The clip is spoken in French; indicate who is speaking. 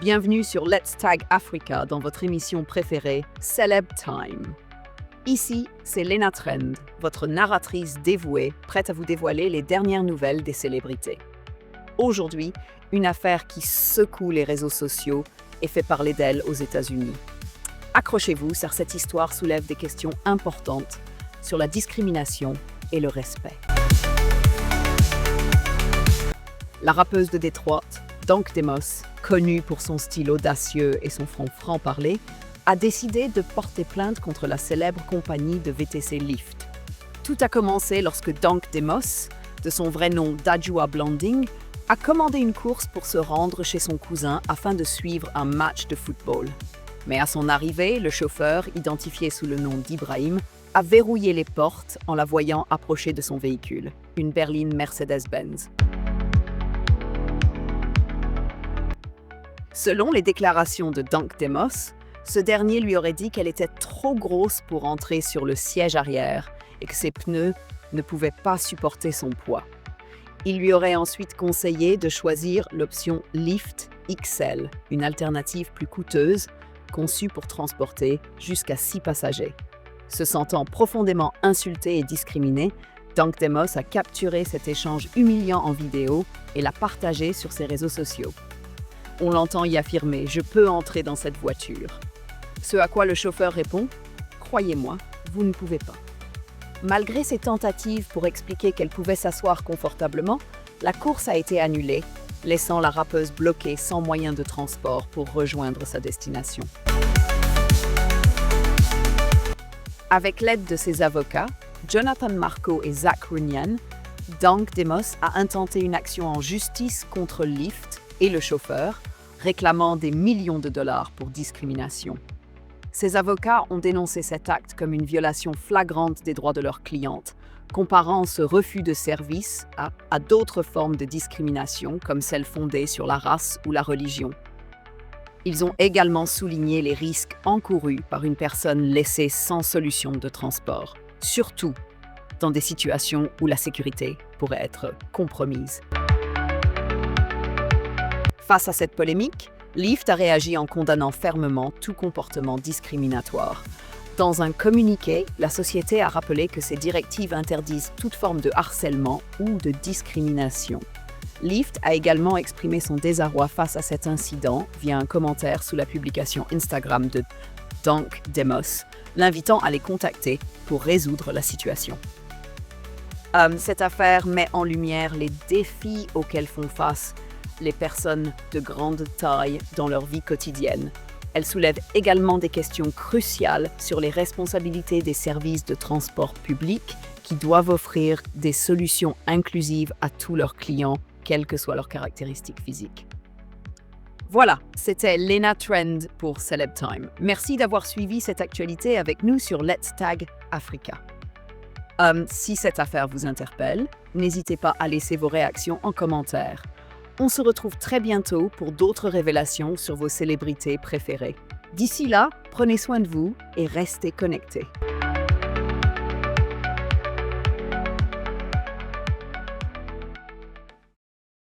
Speaker 1: Bienvenue sur Let's Tag Africa dans votre émission préférée, Celeb Time. Ici, c'est Lena Trend, votre narratrice dévouée, prête à vous dévoiler les dernières nouvelles des célébrités. Aujourd'hui, une affaire qui secoue les réseaux sociaux et fait parler d'elle aux États-Unis. Accrochez-vous, car cette histoire soulève des questions importantes sur la discrimination et le respect. La rappeuse de Détroit, Dunk Demos, connue pour son style audacieux et son franc-parler, a décidé de porter plainte contre la célèbre compagnie de VTC Lyft. Tout a commencé lorsque Dunk Demos, de son vrai nom Dajua Blanding, a commandé une course pour se rendre chez son cousin afin de suivre un match de football. Mais à son arrivée, le chauffeur, identifié sous le nom d'Ibrahim, a verrouillé les portes en la voyant approcher de son véhicule, une berline Mercedes-Benz. Selon les déclarations de Dunk Demos, ce dernier lui aurait dit qu'elle était trop grosse pour entrer sur le siège arrière et que ses pneus ne pouvaient pas supporter son poids. Il lui aurait ensuite conseillé de choisir l'option Lyft XL, une alternative plus coûteuse, conçue pour transporter jusqu'à 6 passagers. Se sentant profondément insulté et discriminé, Dunk Demos a capturé cet échange humiliant en vidéo et l'a partagé sur ses réseaux sociaux. On l'entend y affirmer « Je peux entrer dans cette voiture ». Ce à quoi le chauffeur répond « Croyez-moi, vous ne pouvez pas ». Malgré ses tentatives pour expliquer qu'elle pouvait s'asseoir confortablement, la course a été annulée, laissant la rappeuse bloquée sans moyen de transport pour rejoindre sa destination. Avec l'aide de ses avocats, Jonathan Marco et Zach Runyan, Dunk Demos a intenté une action en justice contre Lyft et le chauffeur, réclamant des millions de dollars pour discrimination. Ses avocats ont dénoncé cet acte comme une violation flagrante des droits de leurs clientes, comparant ce refus de service à d'autres formes de discrimination comme celles fondées sur la race ou la religion. Ils ont également souligné les risques encourus par une personne laissée sans solution de transport, surtout dans des situations où la sécurité pourrait être compromise. Face à cette polémique, Lyft a réagi en condamnant fermement tout comportement discriminatoire. Dans un communiqué, la société a rappelé que ses directives interdisent toute forme de harcèlement ou de discrimination. Lyft a également exprimé son désarroi face à cet incident via un commentaire sous la publication Instagram de Dunk Demos, l'invitant à les contacter pour résoudre la situation. Cette affaire met en lumière les défis auxquels font face les personnes de grande taille dans leur vie quotidienne. Elle soulève également des questions cruciales sur les responsabilités des services de transport public qui doivent offrir des solutions inclusives à tous leurs clients, quelles que soient leurs caractéristiques physiques. Voilà, c'était Lena Trend pour Celeb Time. Merci d'avoir suivi cette actualité avec nous sur Let's Tag Africa. Si cette affaire vous interpelle, n'hésitez pas à laisser vos réactions en commentaire. On se retrouve très bientôt pour d'autres révélations sur vos célébrités préférées. D'ici là, prenez soin de vous et restez connectés.